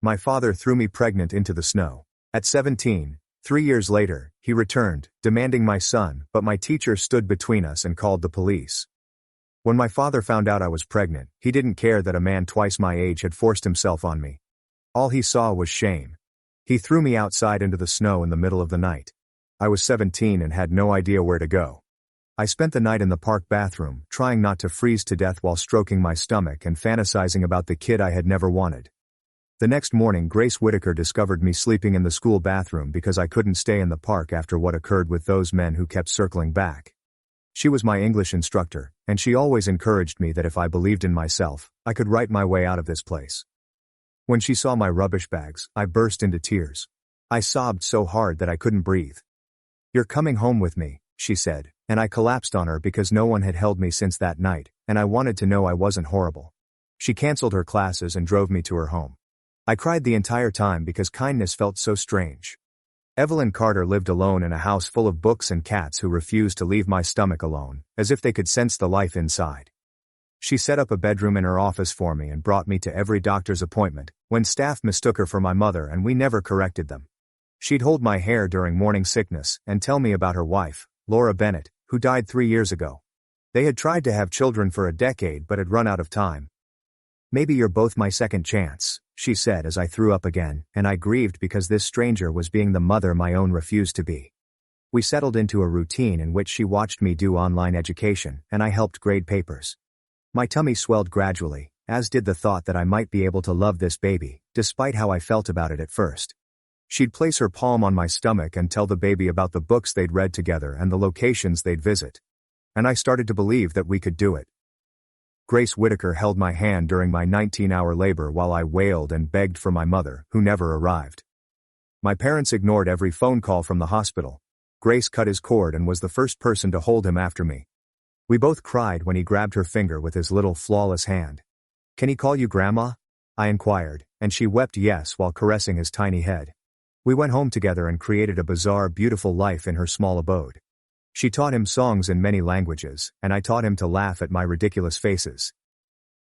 My father threw me pregnant into the snow. At 17, 3 years later, he returned, demanding my son, but my teacher stood between us and called the police. When my father found out I was pregnant, he didn't care that a man twice my age had forced himself on me. All he saw was shame. He threw me outside into the snow in the middle of the night. I was 17 and had no idea where to go. I spent the night in the park bathroom, trying not to freeze to death while stroking my stomach and fantasizing about the kid I had never wanted. The next morning, Grace Whitaker discovered me sleeping in the school bathroom because I couldn't stay in the park after what occurred with those men who kept circling back. She was my English instructor, and she always encouraged me that if I believed in myself, I could write my way out of this place. When she saw my rubbish bags, I burst into tears. I sobbed so hard that I couldn't breathe. "You're coming home with me," she said, and I collapsed on her because no one had held me since that night, and I wanted to know I wasn't horrible. She canceled her classes and drove me to her home. I cried the entire time because kindness felt so strange. Evelyn Carter lived alone in a house full of books and cats who refused to leave my stomach alone, as if they could sense the life inside. She set up a bedroom in her office for me and brought me to every doctor's appointment, when staff mistook her for my mother and we never corrected them. She'd hold my hair during morning sickness and tell me about her wife, Laura Bennett, who died 3 years ago. They had tried to have children for a decade but had run out of time. "Maybe you're both my second chance," she said as I threw up again, and I grieved because this stranger was being the mother my own refused to be. We settled into a routine in which she watched me do online education, and I helped grade papers. My tummy swelled gradually, as did the thought that I might be able to love this baby, despite how I felt about it at first. She'd place her palm on my stomach and tell the baby about the books they'd read together and the locations they'd visit. And I started to believe that we could do it. Grace Whitaker held my hand during my 19-hour labor while I wailed and begged for my mother, who never arrived. My parents ignored every phone call from the hospital. Grace cut his cord and was the first person to hold him after me. We both cried when he grabbed her finger with his little flawless hand. "Can he call you Grandma?" I inquired, and she wept yes while caressing his tiny head. We went home together and created a bizarre, beautiful life in her small abode. She taught him songs in many languages, and I taught him to laugh at my ridiculous faces.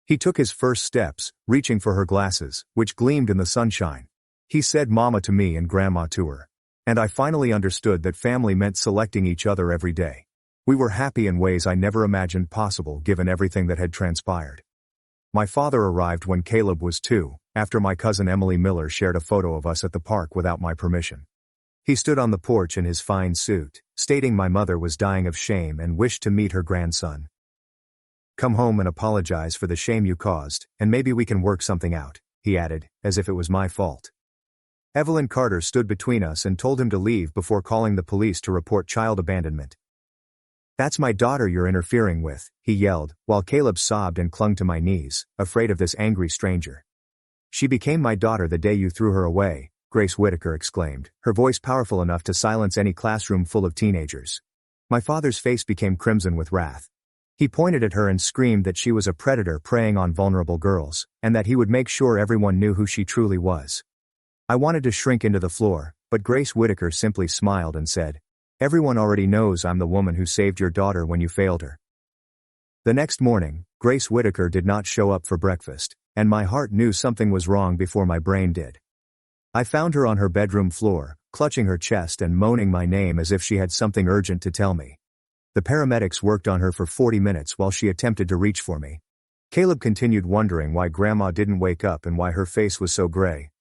He took his first steps, reaching for her glasses, which gleamed in the sunshine. He said Mama to me and Grandma to her. And I finally understood that family meant selecting each other every day. We were happy in ways I never imagined possible given everything that had transpired. My father arrived when Caleb was 2, after my cousin Emily Miller shared a photo of us at the park without my permission. He stood on the porch in his fine suit, stating my mother was dying of shame and wished to meet her grandson. "Come home and apologize for the shame you caused, and maybe we can work something out," he added, as if it was my fault. Evelyn Carter stood between us and told him to leave before calling the police to report child abandonment. "That's my daughter you're interfering with," he yelled, while Caleb sobbed and clung to my knees, afraid of this angry stranger. "She became my daughter the day you threw her away," Grace Whitaker exclaimed, her voice powerful enough to silence any classroom full of teenagers. My father's face became crimson with wrath. He pointed at her and screamed that she was a predator preying on vulnerable girls, and that he would make sure everyone knew who she truly was. I wanted to shrink into the floor, but Grace Whitaker simply smiled and said, "Everyone already knows I'm the woman who saved your daughter when you failed her." The next morning, Grace Whitaker did not show up for breakfast, and my heart knew something was wrong before my brain did. I found her on her bedroom floor, clutching her chest and moaning my name as if she had something urgent to tell me. The paramedics worked on her for 40 minutes while she attempted to reach for me. Caleb continued wondering why Grandma didn't wake up and why her face was so gray.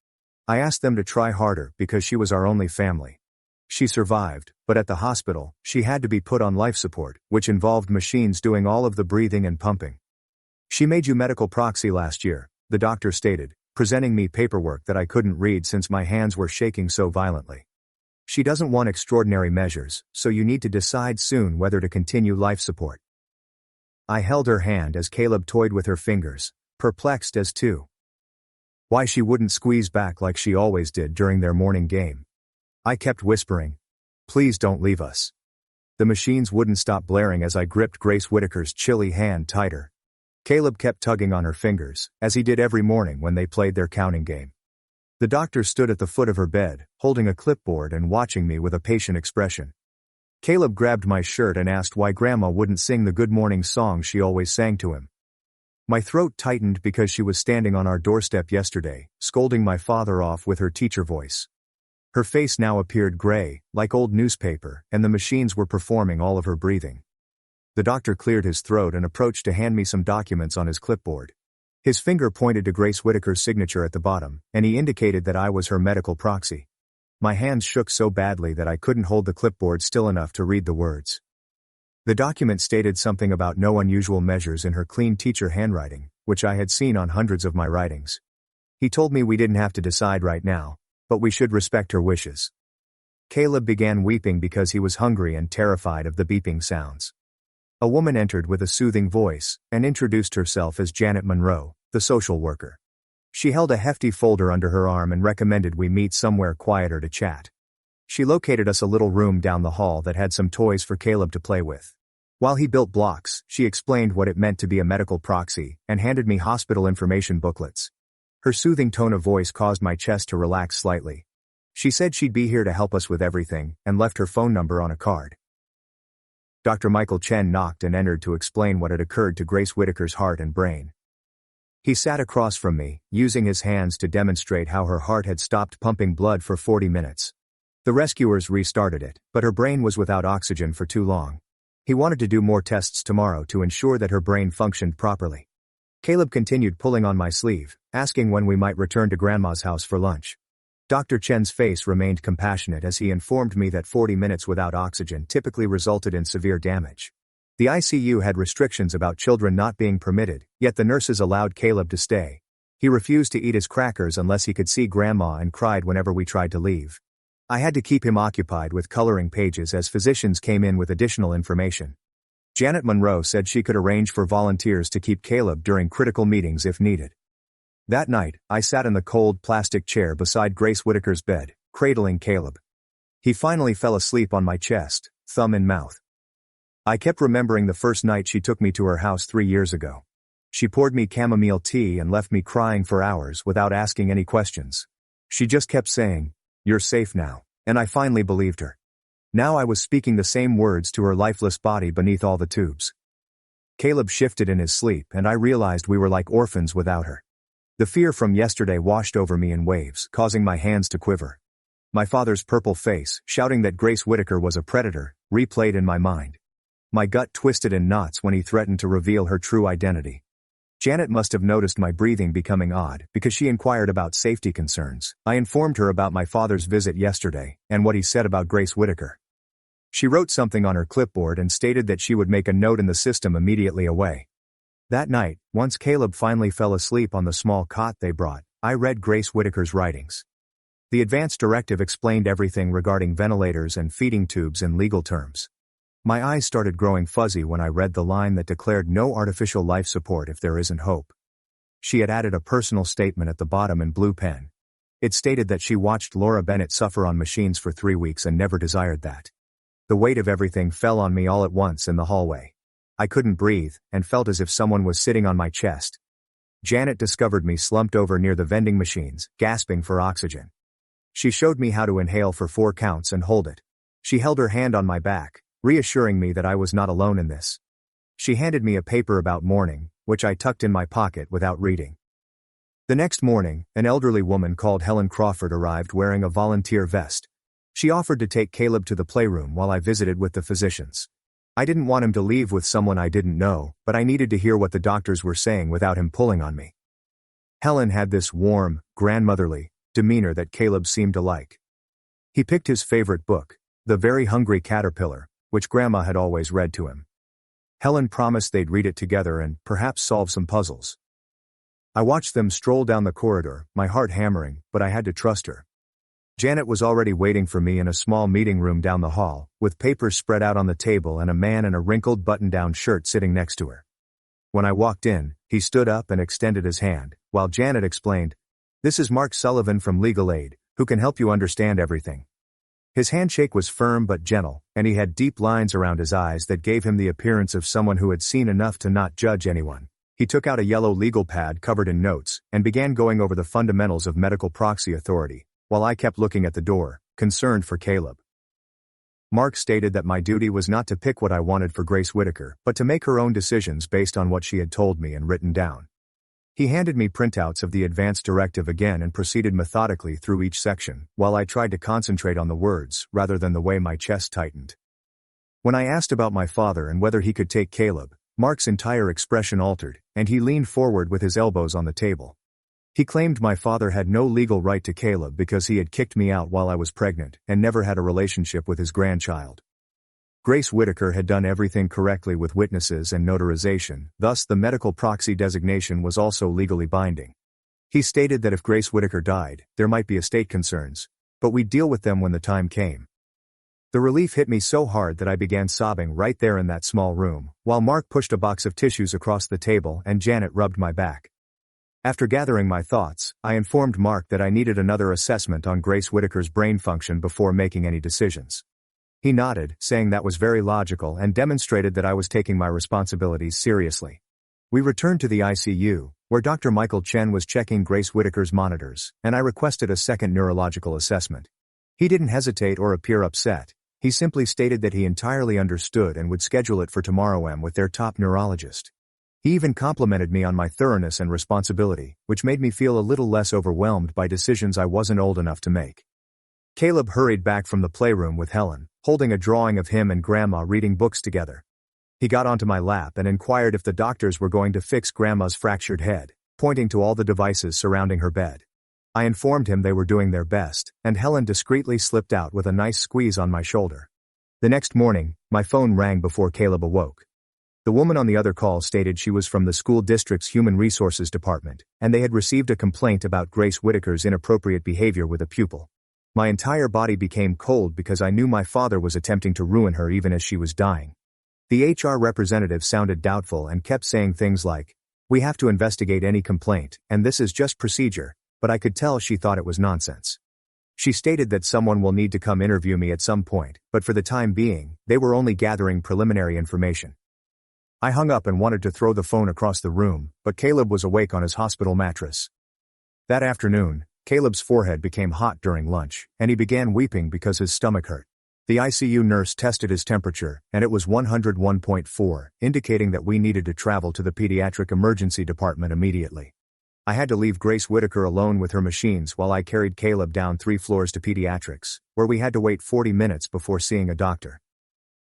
I asked them to try harder because she was our only family. She survived, but at the hospital, she had to be put on life support, which involved machines doing all of the breathing and pumping. "She made you medical proxy last year," the doctor stated, presenting me paperwork that I couldn't read since my hands were shaking so violently. "She doesn't want extraordinary measures, so you need to decide soon whether to continue life support." I held her hand as Caleb toyed with her fingers, perplexed as to why she wouldn't squeeze back like she always did during their morning game. I kept whispering, "Please don't leave us." The machines wouldn't stop blaring as I gripped Grace Whitaker's chilly hand tighter. Caleb kept tugging on her fingers, as he did every morning when they played their counting game. The doctor stood at the foot of her bed, holding a clipboard and watching me with a patient expression. Caleb grabbed my shirt and asked why Grandma wouldn't sing the good morning song she always sang to him. My throat tightened because she was standing on our doorstep yesterday, scolding my father off with her teacher voice. Her face now appeared gray, like old newspaper, and the machines were performing all of her breathing. The doctor cleared his throat and approached to hand me some documents on his clipboard. His finger pointed to Grace Whitaker's signature at the bottom, and he indicated that I was her medical proxy. My hands shook so badly that I couldn't hold the clipboard still enough to read the words. The document stated something about no unusual measures in her clean teacher handwriting, which I had seen on hundreds of my writings. He told me we didn't have to decide right now, but we should respect her wishes. Caleb began weeping because he was hungry and terrified of the beeping sounds. A woman entered with a soothing voice and introduced herself as Janet Monroe, the social worker. She held a hefty folder under her arm and recommended we meet somewhere quieter to chat. She located us a little room down the hall that had some toys for Caleb to play with. While he built blocks, she explained what it meant to be a medical proxy and handed me hospital information booklets. Her soothing tone of voice caused my chest to relax slightly. She said she'd be here to help us with everything and left her phone number on a card. Dr. Michael Chen knocked and entered to explain what had occurred to Grace Whitaker's heart and brain. He sat across from me, using his hands to demonstrate how her heart had stopped pumping blood for 40 minutes. The rescuers restarted it, but her brain was without oxygen for too long. He wanted to do more tests tomorrow to ensure that her brain functioned properly. Caleb continued pulling on my sleeve, asking when we might return to Grandma's house for lunch. Dr. Chen's face remained compassionate as he informed me that 40 minutes without oxygen typically resulted in severe damage. The ICU had restrictions about children not being permitted, yet the nurses allowed Caleb to stay. He refused to eat his crackers unless he could see Grandma and cried whenever we tried to leave. I had to keep him occupied with coloring pages as physicians came in with additional information. Janet Monroe said she could arrange for volunteers to keep Caleb during critical meetings if needed. That night, I sat in the cold plastic chair beside Grace Whitaker's bed, cradling Caleb. He finally fell asleep on my chest, thumb in mouth. I kept remembering the first night she took me to her house 3 years ago. She poured me chamomile tea and left me crying for hours without asking any questions. She just kept saying, "You're safe now," and I finally believed her. Now I was speaking the same words to her lifeless body beneath all the tubes. Caleb shifted in his sleep and I realized we were like orphans without her. The fear from yesterday washed over me in waves, causing my hands to quiver. My father's purple face, shouting that Grace Whitaker was a predator, replayed in my mind. My gut twisted in knots when he threatened to reveal her true identity. Janet must have noticed my breathing becoming odd because she inquired about safety concerns. I informed her about my father's visit yesterday and what he said about Grace Whitaker. She wrote something on her clipboard and stated that she would make a note in the system immediately away. That night, once Caleb finally fell asleep on the small cot they brought, I read Grace Whitaker's writings. The advance directive explained everything regarding ventilators and feeding tubes in legal terms. My eyes started growing fuzzy when I read the line that declared no artificial life support if there isn't hope. She had added a personal statement at the bottom in blue pen. It stated that she watched Laura Bennett suffer on machines for 3 weeks and never desired that. The weight of everything fell on me all at once in the hallway. I couldn't breathe and felt as if someone was sitting on my chest. Janet discovered me slumped over near the vending machines, gasping for oxygen. She showed me how to inhale for 4 counts and hold it. She held her hand on my back, reassuring me that I was not alone in this. She handed me a paper about mourning, which I tucked in my pocket without reading. The next morning, an elderly woman called Helen Crawford arrived wearing a volunteer vest. She offered to take Caleb to the playroom while I visited with the physicians. I didn't want him to leave with someone I didn't know, but I needed to hear what the doctors were saying without him pulling on me. Helen had this warm, grandmotherly demeanor that Caleb seemed to like. He picked his favorite book, The Very Hungry Caterpillar, which Grandma had always read to him. Helen promised they'd read it together and perhaps solve some puzzles. I watched them stroll down the corridor, my heart hammering, but I had to trust her. Janet was already waiting for me in a small meeting room down the hall, with papers spread out on the table and a man in a wrinkled button-down shirt sitting next to her. When I walked in, he stood up and extended his hand, while Janet explained, "This is Mark Sullivan from Legal Aid, who can help you understand everything." His handshake was firm but gentle, and he had deep lines around his eyes that gave him the appearance of someone who had seen enough to not judge anyone. He took out a yellow legal pad covered in notes, and began going over the fundamentals of medical proxy authority, while I kept looking at the door, concerned for Caleb. Mark stated that my duty was not to pick what I wanted for Grace Whitaker, but to make her own decisions based on what she had told me and written down. He handed me printouts of the advance directive again and proceeded methodically through each section, while I tried to concentrate on the words rather than the way my chest tightened. When I asked about my father and whether he could take Caleb, Mark's entire expression altered, and he leaned forward with his elbows on the table. He claimed my father had no legal right to Caleb because he had kicked me out while I was pregnant and never had a relationship with his grandchild. Grace Whitaker had done everything correctly with witnesses and notarization, thus the medical proxy designation was also legally binding. He stated that if Grace Whitaker died, there might be estate concerns, but we'd deal with them when the time came. The relief hit me so hard that I began sobbing right there in that small room, while Mark pushed a box of tissues across the table and Janet rubbed my back. After gathering my thoughts, I informed Mark that I needed another assessment on Grace Whitaker's brain function before making any decisions. He nodded, saying that was very logical and demonstrated that I was taking my responsibilities seriously. We returned to the ICU, where Dr. Michael Chen was checking Grace Whitaker's monitors, and I requested a second neurological assessment. He didn't hesitate or appear upset. He simply stated that he entirely understood and would schedule it for tomorrow with their top neurologist. He even complimented me on my thoroughness and responsibility, which made me feel a little less overwhelmed by decisions I wasn't old enough to make. Caleb hurried back from the playroom with Helen, holding a drawing of him and Grandma reading books together. He got onto my lap and inquired if the doctors were going to fix Grandma's fractured head, pointing to all the devices surrounding her bed. I informed him they were doing their best, and Helen discreetly slipped out with a nice squeeze on my shoulder. The next morning, my phone rang before Caleb awoke. The woman on the other call stated she was from the school district's Human Resources Department, and they had received a complaint about Grace Whitaker's inappropriate behavior with a pupil. My entire body became cold because I knew my father was attempting to ruin her even as she was dying. The HR representative sounded doubtful and kept saying things like, "We have to investigate any complaint, and this is just procedure," but I could tell she thought it was nonsense. She stated that someone will need to come interview me at some point, but for the time being, they were only gathering preliminary information. I hung up and wanted to throw the phone across the room, but Caleb was awake on his hospital mattress. That afternoon, Caleb's forehead became hot during lunch, and he began weeping because his stomach hurt. The ICU nurse tested his temperature, and it was 101.4, indicating that we needed to travel to the pediatric emergency department immediately. I had to leave Grace Whitaker alone with her machines while I carried Caleb down 3 floors to pediatrics, where we had to wait 40 minutes before seeing a doctor.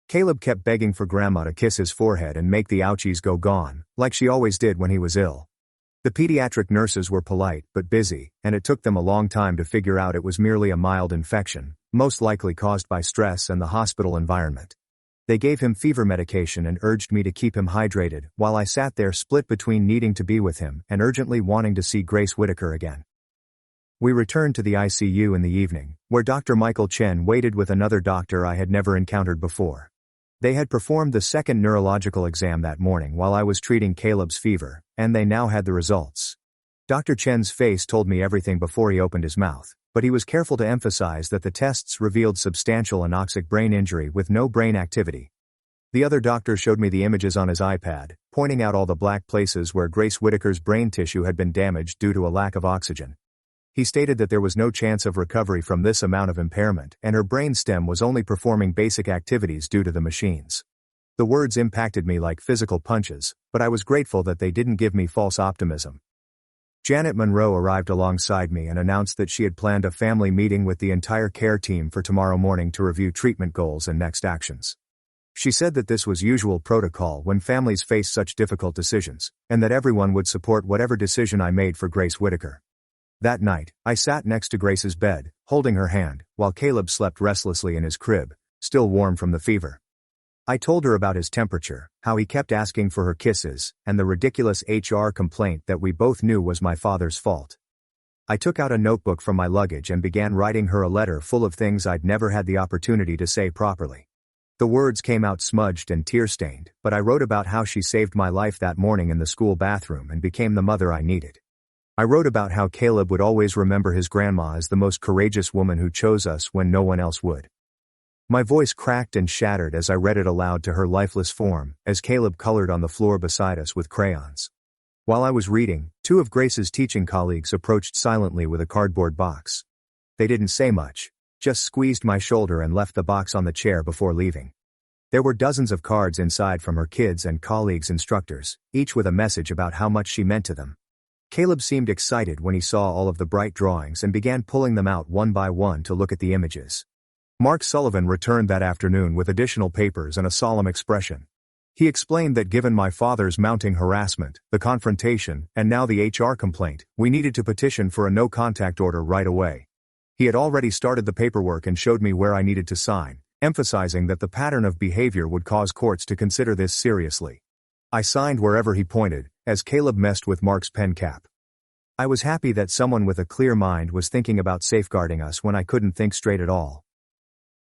Caleb kept begging for Grandma to kiss his forehead and make the ouchies go gone, like she always did when he was ill. The pediatric nurses were polite but busy, and it took them a long time to figure out it was merely a mild infection, most likely caused by stress and the hospital environment. They gave him fever medication and urged me to keep him hydrated, while I sat there split between needing to be with him and urgently wanting to see Grace Whitaker again. We returned to the ICU in the evening, where Dr. Michael Chen waited with another doctor I had never encountered before. They had performed the second neurological exam that morning while I was treating Caleb's fever, and they now had the results. Dr. Chen's face told me everything before he opened his mouth, but he was careful to emphasize that the tests revealed substantial anoxic brain injury with no brain activity. The other doctor showed me the images on his iPad, pointing out all the black places where Grace Whitaker's brain tissue had been damaged due to a lack of oxygen. He stated that there was no chance of recovery from this amount of impairment, and her brain stem was only performing basic activities due to the machines. The words impacted me like physical punches, but I was grateful that they didn't give me false optimism. Janet Monroe arrived alongside me and announced that she had planned a family meeting with the entire care team for tomorrow morning to review treatment goals and next actions. She said that this was usual protocol when families face such difficult decisions, and that everyone would support whatever decision I made for Grace Whitaker. That night, I sat next to Grace's bed, holding her hand, while Caleb slept restlessly in his crib, still warm from the fever. I told her about his temperature, how he kept asking for her kisses, and the ridiculous HR complaint that we both knew was my father's fault. I took out a notebook from my luggage and began writing her a letter full of things I'd never had the opportunity to say properly. The words came out smudged and tear-stained, but I wrote about how she saved my life that morning in the school bathroom and became the mother I needed. I wrote about how Caleb would always remember his grandma as the most courageous woman who chose us when no one else would. My voice cracked and shattered as I read it aloud to her lifeless form, as Caleb colored on the floor beside us with crayons. While I was reading, 2 of Grace's teaching colleagues approached silently with a cardboard box. They didn't say much, just squeezed my shoulder and left the box on the chair before leaving. There were dozens of cards inside from her kids and colleagues' instructors, each with a message about how much she meant to them. Caleb seemed excited when he saw all of the bright drawings and began pulling them out one by one to look at the images. Mark Sullivan returned that afternoon with additional papers and a solemn expression. He explained that given my father's mounting harassment, the confrontation, and now the HR complaint, we needed to petition for a no-contact order right away. He had already started the paperwork and showed me where I needed to sign, emphasizing that the pattern of behavior would cause courts to consider this seriously. I signed wherever he pointed, as Caleb messed with Mark's pen cap. I was happy that someone with a clear mind was thinking about safeguarding us when I couldn't think straight at all.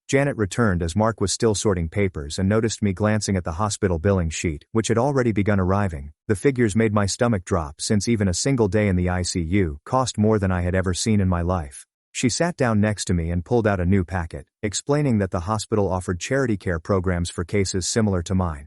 Janet returned as Mark was still sorting papers and noticed me glancing at the hospital billing sheet, which had already begun arriving. The figures made my stomach drop since even a single day in the ICU cost more than I had ever seen in my life. She sat down next to me and pulled out a new packet, explaining that the hospital offered charity care programs for cases similar to mine.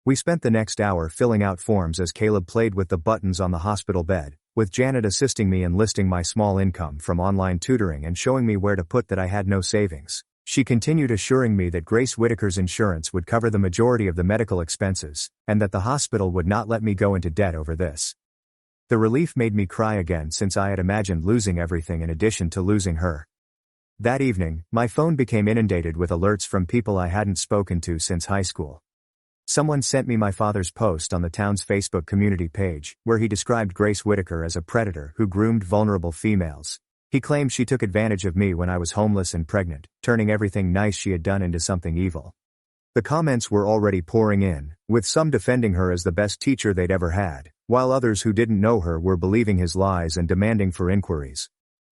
We spent the next hour filling out forms as Caleb played with the buttons on the hospital bed, with Janet assisting me in listing my small income from online tutoring and showing me where to put that I had no savings. She continued assuring me that Grace Whitaker's insurance would cover the majority of the medical expenses, and that the hospital would not let me go into debt over this. The relief made me cry again since I had imagined losing everything in addition to losing her. That evening, my phone became inundated with alerts from people I hadn't spoken to since high school. Someone sent me my father's post on the town's Facebook community page, where he described Grace Whitaker as a predator who groomed vulnerable females. He claimed she took advantage of me when I was homeless and pregnant, turning everything nice she had done into something evil. The comments were already pouring in, with some defending her as the best teacher they'd ever had, while others who didn't know her were believing his lies and demanding for inquiries.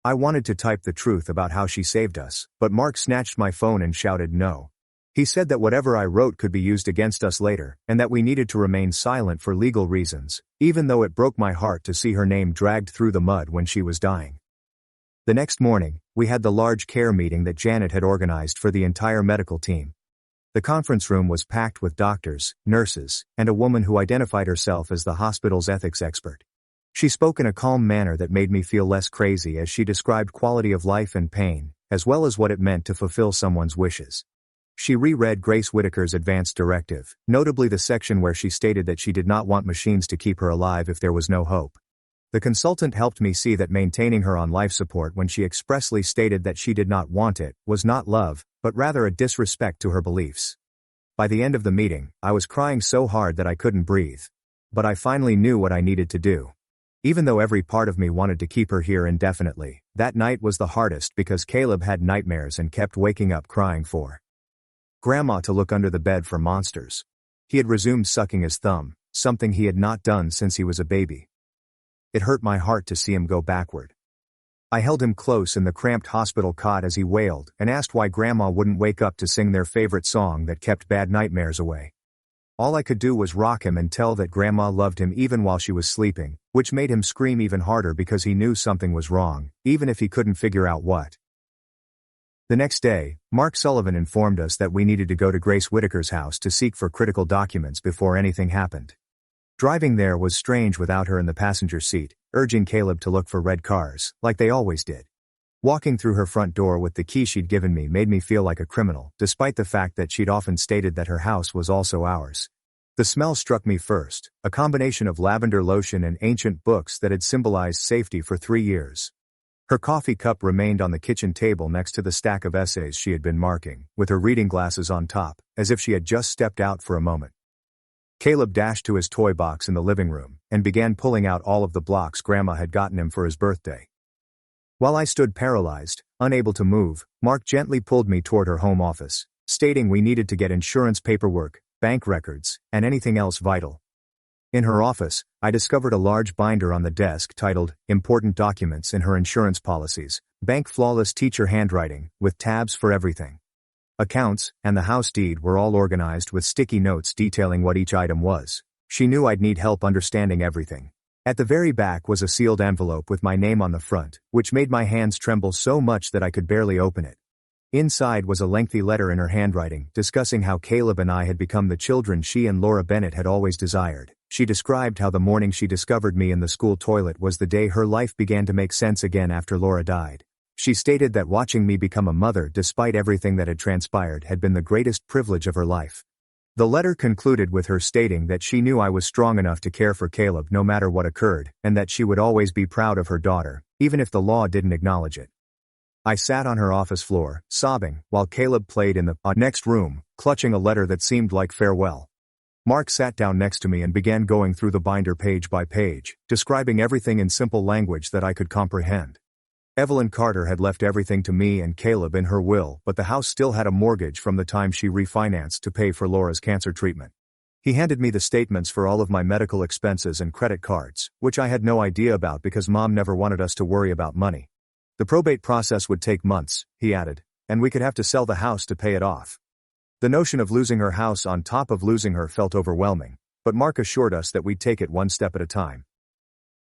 I wanted to type the truth about how she saved us, but Mark snatched my phone and shouted no. He said that whatever I wrote could be used against us later, and that we needed to remain silent for legal reasons, even though it broke my heart to see her name dragged through the mud when she was dying. The next morning, we had the large care meeting that Janet had organized for the entire medical team. The conference room was packed with doctors, nurses, and a woman who identified herself as the hospital's ethics expert. She spoke in a calm manner that made me feel less crazy as she described quality of life and pain, as well as what it meant to fulfill someone's wishes. She reread Grace Whitaker's advance directive, notably the section where she stated that she did not want machines to keep her alive if there was no hope. The consultant helped me see that maintaining her on life support when she expressly stated that she did not want it was not love, but rather a disrespect to her beliefs. By the end of the meeting, I was crying so hard that I couldn't breathe. But I finally knew what I needed to do. Even though every part of me wanted to keep her here indefinitely, that night was the hardest because Caleb had nightmares and kept waking up crying for Grandma to look under the bed for monsters. He had resumed sucking his thumb, something he had not done since he was a baby. It hurt my heart to see him go backward. I held him close in the cramped hospital cot as he wailed and asked why Grandma wouldn't wake up to sing their favorite song that kept bad nightmares away. All I could do was rock him and tell that Grandma loved him even while she was sleeping, which made him scream even harder because he knew something was wrong, even if he couldn't figure out what. The next day, Mark Sullivan informed us that we needed to go to Grace Whitaker's house to seek for critical documents before anything happened. Driving there was strange without her in the passenger seat, urging Caleb to look for red cars, like they always did. Walking through her front door with the key she'd given me made me feel like a criminal, despite the fact that she'd often stated that her house was also ours. The smell struck me first, a combination of lavender lotion and ancient books that had symbolized safety for 3 years. Her coffee cup remained on the kitchen table next to the stack of essays she had been marking, with her reading glasses on top, as if she had just stepped out for a moment. Caleb dashed to his toy box in the living room, and began pulling out all of the blocks Grandma had gotten him for his birthday. While I stood paralyzed, unable to move, Mark gently pulled me toward her home office, stating we needed to get insurance paperwork, bank records, and anything else vital. In her office, I discovered a large binder on the desk titled, Important Documents in Her Insurance Policies, Bank Flawless Teacher Handwriting, with tabs for everything. Accounts, and the house deed were all organized with sticky notes detailing what each item was. She knew I'd need help understanding everything. At the very back was a sealed envelope with my name on the front, which made my hands tremble so much that I could barely open it. Inside was a lengthy letter in her handwriting, discussing how Caleb and I had become the children she and Laura Bennett had always desired. She described how the morning she discovered me in the school toilet was the day her life began to make sense again after Laura died. She stated that watching me become a mother despite everything that had transpired had been the greatest privilege of her life. The letter concluded with her stating that she knew I was strong enough to care for Caleb no matter what occurred, and that she would always be proud of her daughter, even if the law didn't acknowledge it. I sat on her office floor, sobbing, while Caleb played in the next room, clutching a letter that seemed like farewell. Mark sat down next to me and began going through the binder page by page, describing everything in simple language that I could comprehend. Evelyn Carter had left everything to me and Caleb in her will, but the house still had a mortgage from the time she refinanced to pay for Laura's cancer treatment. He handed me the statements for all of my medical expenses and credit cards, which I had no idea about because Mom never wanted us to worry about money. The probate process would take months, he added, and we could have to sell the house to pay it off. The notion of losing her house on top of losing her felt overwhelming, but Mark assured us that we'd take it one step at a time.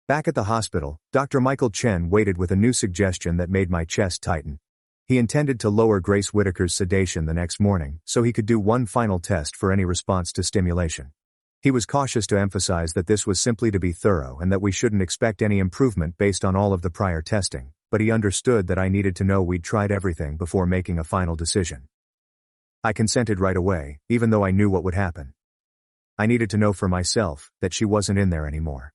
Back at the hospital, Dr. Michael Chen waited with a new suggestion that made my chest tighten. He intended to lower Grace Whitaker's sedation the next morning so he could do one final test for any response to stimulation. He was cautious to emphasize that this was simply to be thorough and that we shouldn't expect any improvement based on all of the prior testing, but he understood that I needed to know we'd tried everything before making a final decision. I consented right away, even though I knew what would happen. I needed to know for myself that she wasn't in there anymore.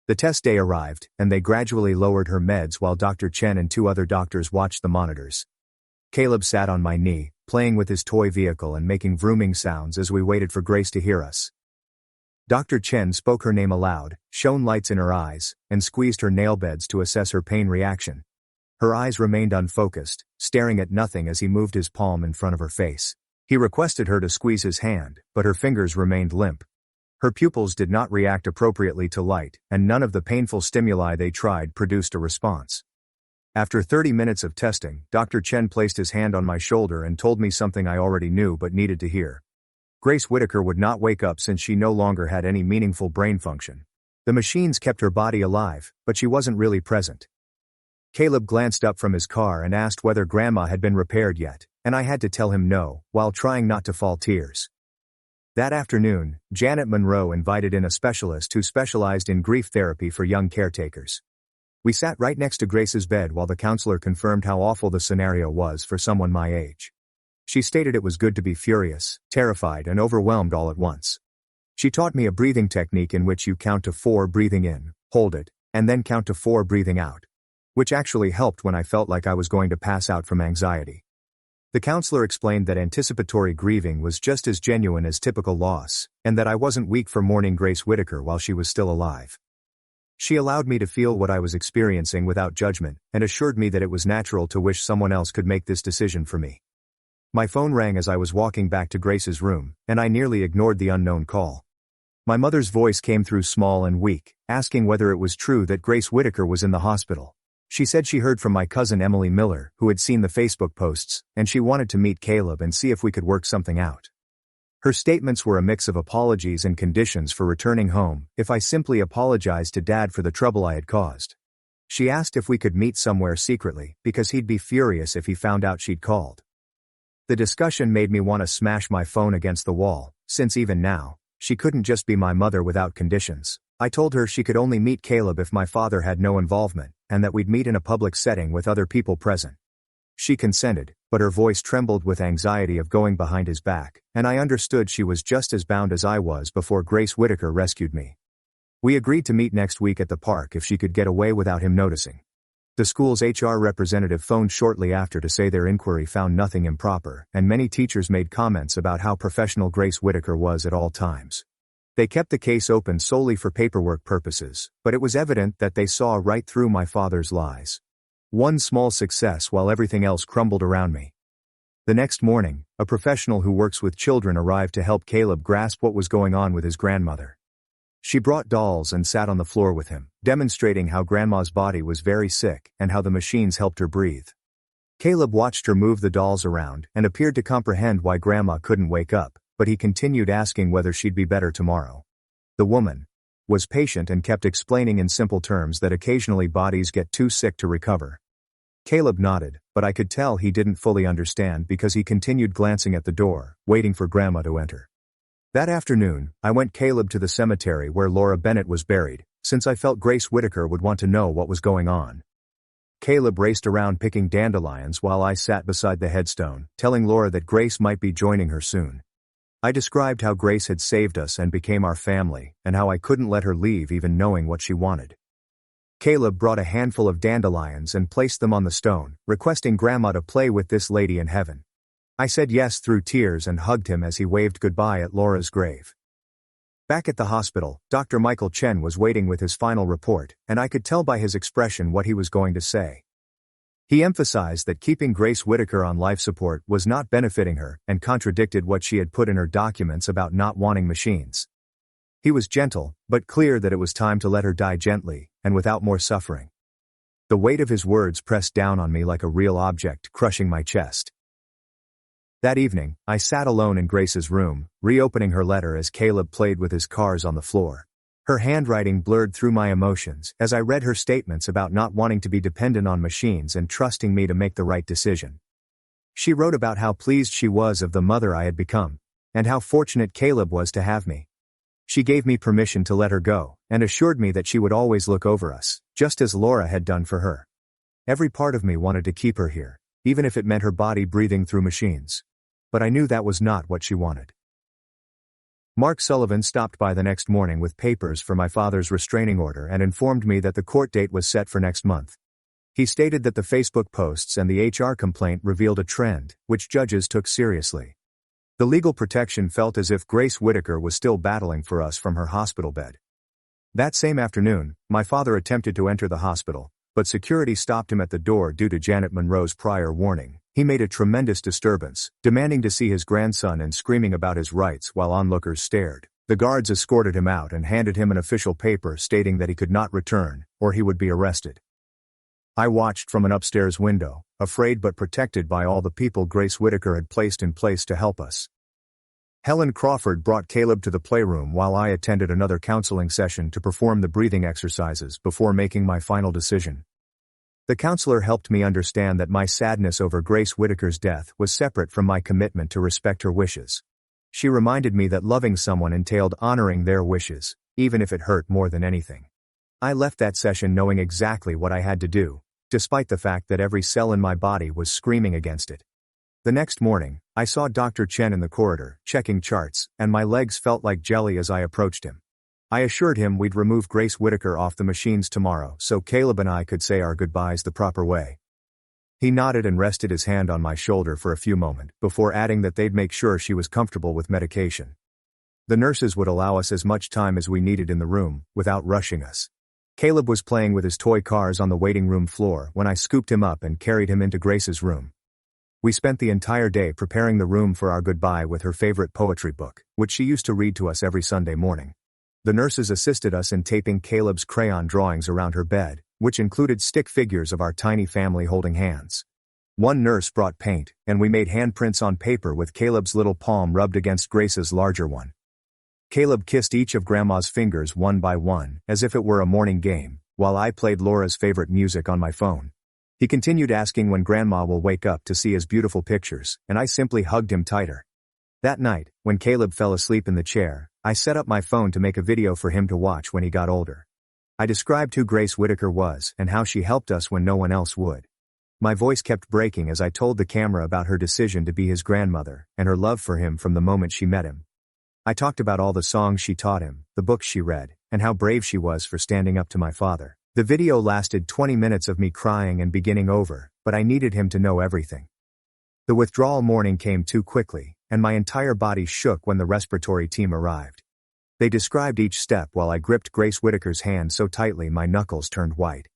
The test day arrived, and they gradually lowered her meds while Dr. Chen and two other doctors watched the monitors. Caleb sat on my knee, playing with his toy vehicle and making vrooming sounds as we waited for Grace to hear us. Dr. Chen spoke her name aloud, shone lights in her eyes, and squeezed her nail beds to assess her pain reaction. Her eyes remained unfocused, staring at nothing as he moved his palm in front of her face. He requested her to squeeze his hand, but her fingers remained limp. Her pupils did not react appropriately to light, and none of the painful stimuli they tried produced a response. After 30 minutes of testing, Dr. Chen placed his hand on my shoulder and told me something I already knew but needed to hear. Grace Whitaker would not wake up since she no longer had any meaningful brain function. The machines kept her body alive, but she wasn't really present. Caleb glanced up from his car and asked whether Grandma had been repaired yet, and I had to tell him no, while trying not to fall tears. That afternoon, Janet Monroe invited in a specialist who specialized in grief therapy for young caretakers. We sat right next to Grace's bed while the counselor confirmed how awful the scenario was for someone my age. She stated it was good to be furious, terrified, and overwhelmed all at once. She taught me a breathing technique in which you count to 4 breathing in, hold it, and then count to 4 breathing out, which actually helped when I felt like I was going to pass out from anxiety. The counselor explained that anticipatory grieving was just as genuine as typical loss, and that I wasn't weak for mourning Grace Whitaker while she was still alive. She allowed me to feel what I was experiencing without judgment, and assured me that it was natural to wish someone else could make this decision for me. My phone rang as I was walking back to Grace's room, and I nearly ignored the unknown call. My mother's voice came through small and weak, asking whether it was true that Grace Whitaker was in the hospital. She said she heard from my cousin Emily Miller, who had seen the Facebook posts, and she wanted to meet Caleb and see if we could work something out. Her statements were a mix of apologies and conditions for returning home, if I simply apologized to Dad for the trouble I had caused. She asked if we could meet somewhere secretly, because he'd be furious if he found out she'd called. The discussion made me want to smash my phone against the wall, since even now, she couldn't just be my mother without conditions. I told her she could only meet Caleb if my father had no involvement, and that we'd meet in a public setting with other people present. She consented, but her voice trembled with anxiety of going behind his back, and I understood she was just as bound as I was before Grace Whitaker rescued me. We agreed to meet next week at the park if she could get away without him noticing. The school's HR representative phoned shortly after to say their inquiry found nothing improper, and many teachers made comments about how professional Grace Whitaker was at all times. They kept the case open solely for paperwork purposes, but it was evident that they saw right through my father's lies. One small success while everything else crumbled around me. The next morning, a professional who works with children arrived to help Caleb grasp what was going on with his grandmother. She brought dolls and sat on the floor with him, demonstrating how Grandma's body was very sick and how the machines helped her breathe. Caleb watched her move the dolls around and appeared to comprehend why Grandma couldn't wake up, but he continued asking whether she'd be better tomorrow. The woman was patient and kept explaining in simple terms that occasionally bodies get too sick to recover. Caleb nodded, but I could tell he didn't fully understand because he continued glancing at the door, waiting for Grandma to enter. That afternoon, I went Caleb to the cemetery where Laura Bennett was buried, since I felt Grace Whitaker would want to know what was going on. Caleb raced around picking dandelions while I sat beside the headstone, telling Laura that Grace might be joining her soon. I described how Grace had saved us and became our family, and how I couldn't let her leave even knowing what she wanted. Caleb brought a handful of dandelions and placed them on the stone, requesting Grandma to play with this lady in heaven. I said yes through tears and hugged him as he waved goodbye at Laura's grave. Back at the hospital, Dr. Michael Chen was waiting with his final report, and I could tell by his expression what he was going to say. He emphasized that keeping Grace Whitaker on life support was not benefiting her and contradicted what she had put in her documents about not wanting machines. He was gentle, but clear that it was time to let her die gently, and without more suffering. The weight of his words pressed down on me like a real object, crushing my chest. That evening, I sat alone in Grace's room, reopening her letter as Caleb played with his cars on the floor. Her handwriting blurred through my emotions as I read her statements about not wanting to be dependent on machines and trusting me to make the right decision. She wrote about how pleased she was of the mother I had become, and how fortunate Caleb was to have me. She gave me permission to let her go, and assured me that she would always look over us, just as Laura had done for her. Every part of me wanted to keep her here, even if it meant her body breathing through machines. But I knew that was not what she wanted. Mark Sullivan stopped by the next morning with papers for my father's restraining order and informed me that the court date was set for next month. He stated that the Facebook posts and the HR complaint revealed a trend, which judges took seriously. The legal protection felt as if Grace Whitaker was still battling for us from her hospital bed. That same afternoon, my father attempted to enter the hospital, but security stopped him at the door due to Janet Monroe's prior warning. He made a tremendous disturbance, demanding to see his grandson and screaming about his rights while onlookers stared. The guards escorted him out and handed him an official paper stating that he could not return, or he would be arrested. I watched from an upstairs window, afraid but protected by all the people Grace Whitaker had placed in place to help us. Helen Crawford brought Caleb to the playroom while I attended another counseling session to perform the breathing exercises before making my final decision. The counselor helped me understand that my sadness over Grace Whitaker's death was separate from my commitment to respect her wishes. She reminded me that loving someone entailed honoring their wishes, even if it hurt more than anything. I left that session knowing exactly what I had to do, despite the fact that every cell in my body was screaming against it. The next morning, I saw Dr. Chen in the corridor, checking charts, and my legs felt like jelly as I approached him. I assured him we'd remove Grace Whitaker off the machines tomorrow so Caleb and I could say our goodbyes the proper way. He nodded and rested his hand on my shoulder for a few moments before adding that they'd make sure she was comfortable with medication. The nurses would allow us as much time as we needed in the room, without rushing us. Caleb was playing with his toy cars on the waiting room floor when I scooped him up and carried him into Grace's room. We spent the entire day preparing the room for our goodbye with her favorite poetry book, which she used to read to us every Sunday morning. The nurses assisted us in taping Caleb's crayon drawings around her bed, which included stick figures of our tiny family holding hands. One nurse brought paint, and we made handprints on paper with Caleb's little palm rubbed against Grace's larger one. Caleb kissed each of Grandma's fingers one by one, as if it were a morning game, while I played Laura's favorite music on my phone. He continued asking when Grandma will wake up to see his beautiful pictures, and I simply hugged him tighter. That night, when Caleb fell asleep in the chair, I set up my phone to make a video for him to watch when he got older. I described who Grace Whitaker was and how she helped us when no one else would. My voice kept breaking as I told the camera about her decision to be his grandmother and her love for him from the moment she met him. I talked about all the songs she taught him, the books she read, and how brave she was for standing up to my father. The video lasted 20 minutes of me crying and beginning over, but I needed him to know everything. The withdrawal morning came too quickly, and my entire body shook when the respiratory team arrived. They described each step while I gripped Grace Whitaker's hand so tightly my knuckles turned white.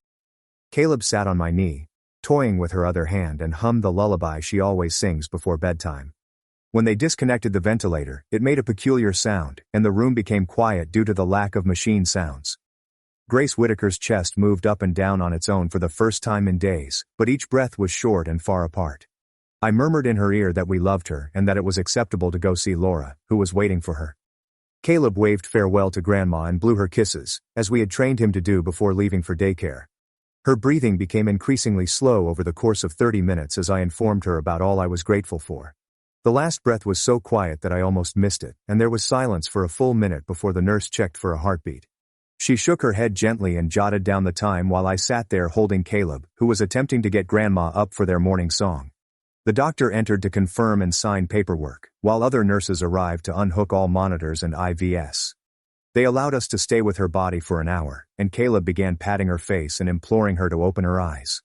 Caleb sat on my knee, toying with her other hand and hummed the lullaby she always sings before bedtime. When they disconnected the ventilator, it made a peculiar sound, and the room became quiet due to the lack of machine sounds. Grace Whitaker's chest moved up and down on its own for the first time in days, but each breath was short and far apart. I murmured in her ear that we loved her and that it was acceptable to go see Laura, who was waiting for her. Caleb waved farewell to Grandma and blew her kisses, as we had trained him to do before leaving for daycare. Her breathing became increasingly slow over the course of 30 minutes as I informed her about all I was grateful for. The last breath was so quiet that I almost missed it, and there was silence for a full minute before the nurse checked for a heartbeat. She shook her head gently and jotted down the time while I sat there holding Caleb, who was attempting to get Grandma up for their morning song. The doctor entered to confirm and sign paperwork, while other nurses arrived to unhook all monitors and IVs. They allowed us to stay with her body for an hour, and Caleb began patting her face and imploring her to open her eyes.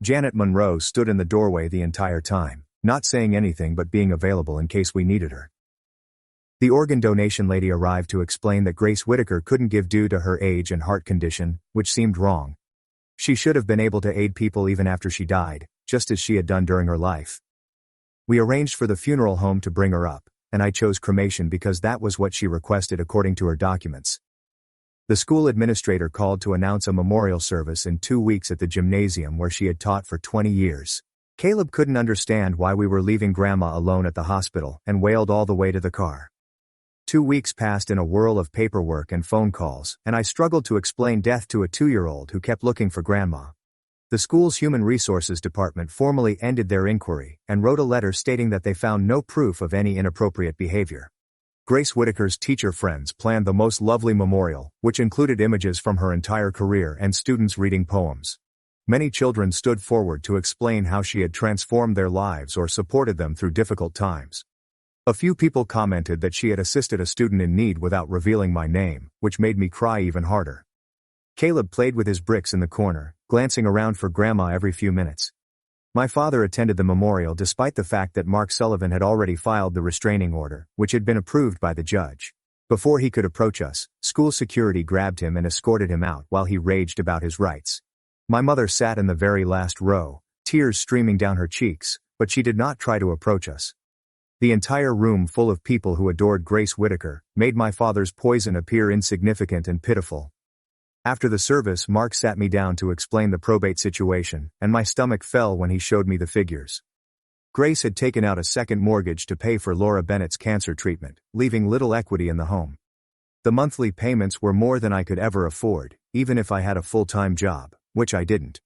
Janet Monroe stood in the doorway the entire time, not saying anything but being available in case we needed her. The organ donation lady arrived to explain that Grace Whitaker couldn't give due to her age and heart condition, which seemed wrong. She should have been able to aid people even after she died, just as she had done during her life. We arranged for the funeral home to bring her up, and I chose cremation because that was what she requested according to her documents. The school administrator called to announce a memorial service in 2 weeks at the gymnasium where she had taught for 20 years. Caleb couldn't understand why we were leaving Grandma alone at the hospital and wailed all the way to the car. 2 weeks passed in a whirl of paperwork and phone calls, and I struggled to explain death to a 2-year-old who kept looking for Grandma. The school's Human Resources Department formally ended their inquiry and wrote a letter stating that they found no proof of any inappropriate behavior. Grace Whitaker's teacher friends planned the most lovely memorial, which included images from her entire career and students reading poems. Many children stood forward to explain how she had transformed their lives or supported them through difficult times. A few people commented that she had assisted a student in need without revealing my name, which made me cry even harder. Caleb played with his bricks in the corner, glancing around for Grandma every few minutes. My father attended the memorial despite the fact that Mark Sullivan had already filed the restraining order, which had been approved by the judge. Before he could approach us, school security grabbed him and escorted him out while he raged about his rights. My mother sat in the very last row, tears streaming down her cheeks, but she did not try to approach us. The entire room full of people who adored Grace Whitaker made my father's poison appear insignificant and pitiful. After the service, Mark sat me down to explain the probate situation, and my stomach fell when he showed me the figures. Grace had taken out a second mortgage to pay for Laura Bennett's cancer treatment, leaving little equity in the home. The monthly payments were more than I could ever afford, even if I had a full-time job, which I didn't.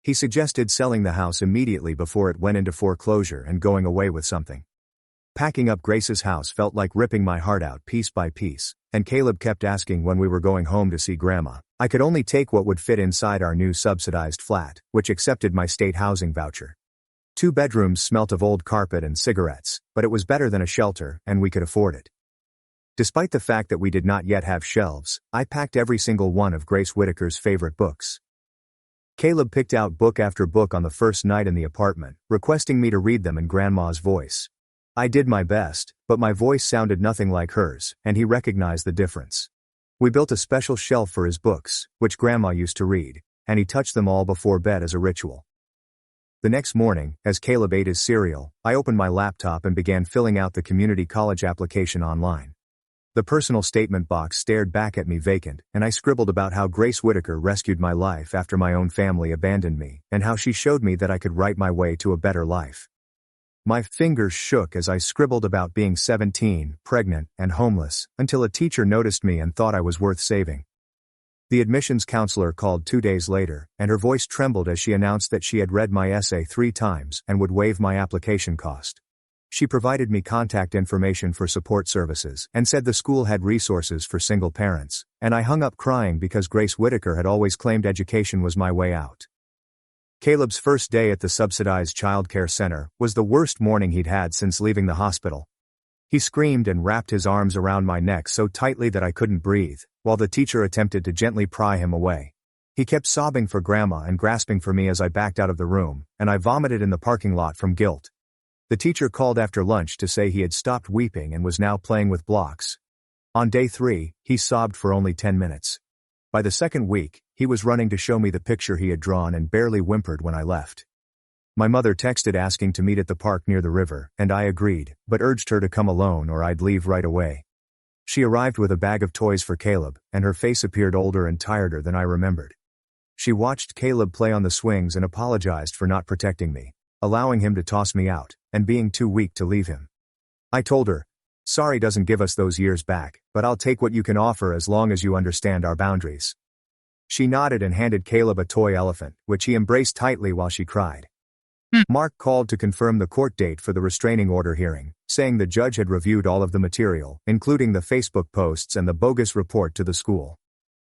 He suggested selling the house immediately before it went into foreclosure and going away with something. Packing up Grace's house felt like ripping my heart out piece by piece, and Caleb kept asking when we were going home to see Grandma. I could only take what would fit inside our new subsidized flat, which accepted my state housing voucher. 2 bedrooms smelt of old carpet and cigarettes, but it was better than a shelter, and we could afford it. Despite the fact that we did not yet have shelves, I packed every single one of Grace Whitaker's favorite books. Caleb picked out book after book on the first night in the apartment, requesting me to read them in Grandma's voice. I did my best, but my voice sounded nothing like hers, and he recognized the difference. We built a special shelf for his books, which Grandma used to read, and he touched them all before bed as a ritual. The next morning, as Caleb ate his cereal, I opened my laptop and began filling out the community college application online. The personal statement box stared back at me vacant, and I scribbled about how Grace Whitaker rescued my life after my own family abandoned me, and how she showed me that I could write my way to a better life. My fingers shook as I scribbled about being 17, pregnant, and homeless, until a teacher noticed me and thought I was worth saving. The admissions counselor called 2 days later, and her voice trembled as she announced that she had read my essay 3 times and would waive my application cost. She provided me contact information for support services and said the school had resources for single parents, and I hung up crying because Grace Whitaker had always claimed education was my way out. Caleb's first day at the subsidized childcare center was the worst morning he'd had since leaving the hospital. He screamed and wrapped his arms around my neck so tightly that I couldn't breathe, while the teacher attempted to gently pry him away. He kept sobbing for Grandma and grasping for me as I backed out of the room, and I vomited in the parking lot from guilt. The teacher called after lunch to say he had stopped weeping and was now playing with blocks. On day 3, he sobbed for only 10 minutes. By the second week, he was running to show me the picture he had drawn and barely whimpered when I left. My mother texted asking to meet at the park near the river, and I agreed, but urged her to come alone or I'd leave right away. She arrived with a bag of toys for Caleb, and her face appeared older and tireder than I remembered. She watched Caleb play on the swings and apologized for not protecting me, allowing him to toss me out, and being too weak to leave him. I told her, "Sorry doesn't give us those years back, but I'll take what you can offer as long as you understand our boundaries." She nodded and handed Caleb a toy elephant, which he embraced tightly while she cried. Mark called to confirm the court date for the restraining order hearing, saying the judge had reviewed all of the material, including the Facebook posts and the bogus report to the school.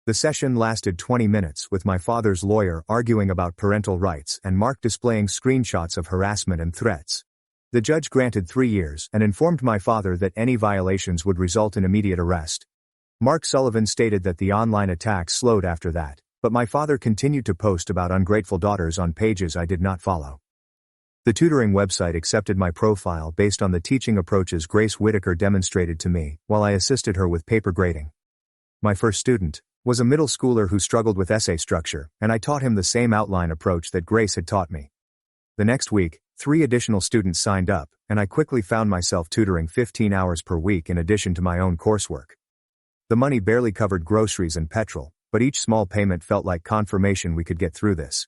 The session lasted 20 minutes with my father's lawyer arguing about parental rights and Mark displaying screenshots of harassment and threats. The judge granted 3 years and informed my father that any violations would result in immediate arrest. Mark Sullivan stated that the online attacks slowed after that, but my father continued to post about ungrateful daughters on pages I did not follow. The tutoring website accepted my profile based on the teaching approaches Grace Whitaker demonstrated to me while I assisted her with paper grading. My first student was a middle schooler who struggled with essay structure, and I taught him the same outline approach that Grace had taught me. The next week, 3 additional students signed up, and I quickly found myself tutoring 15 hours per week in addition to my own coursework. The money barely covered groceries and petrol, but each small payment felt like confirmation we could get through this.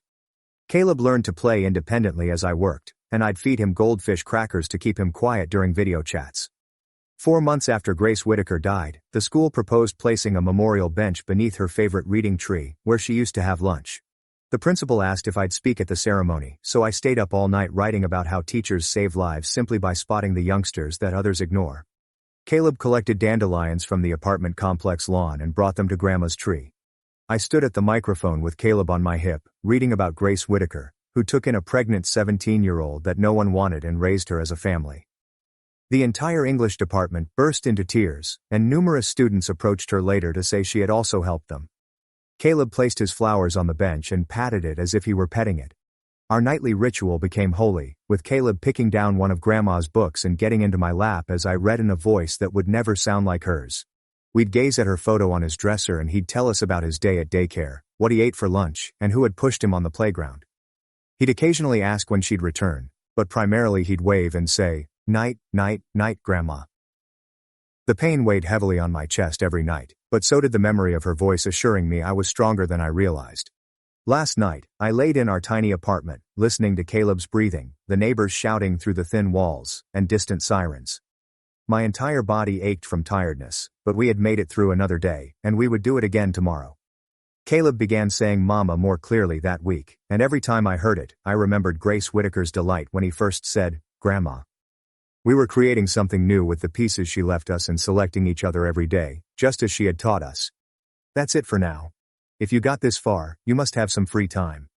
Caleb learned to play independently as I worked, and I'd feed him goldfish crackers to keep him quiet during video chats. 4 months after Grace Whitaker died, the school proposed placing a memorial bench beneath her favorite reading tree, where she used to have lunch. The principal asked if I'd speak at the ceremony, so I stayed up all night writing about how teachers save lives simply by spotting the youngsters that others ignore. Caleb collected dandelions from the apartment complex lawn and brought them to Grandma's tree. I stood at the microphone with Caleb on my hip, reading about Grace Whitaker, who took in a pregnant 17-year-old that no one wanted and raised her as a family. The entire English department burst into tears, and numerous students approached her later to say she had also helped them. Caleb placed his flowers on the bench and patted it as if he were petting it. Our nightly ritual became holy, with Caleb picking down one of Grandma's books and getting into my lap as I read in a voice that would never sound like hers. We'd gaze at her photo on his dresser and he'd tell us about his day at daycare, what he ate for lunch, and who had pushed him on the playground. He'd occasionally ask when she'd return, but primarily he'd wave and say, "Night, night, night, Grandma." The pain weighed heavily on my chest every night, but so did the memory of her voice assuring me I was stronger than I realized. Last night, I laid in our tiny apartment, listening to Caleb's breathing, the neighbors shouting through the thin walls, and distant sirens. My entire body ached from tiredness, but we had made it through another day, and we would do it again tomorrow. Caleb began saying Mama more clearly that week, and every time I heard it, I remembered Grace Whitaker's delight when he first said, "Grandma." We were creating something new with the pieces she left us and selecting each other every day, just as she had taught us. That's it for now. If you got this far, you must have some free time.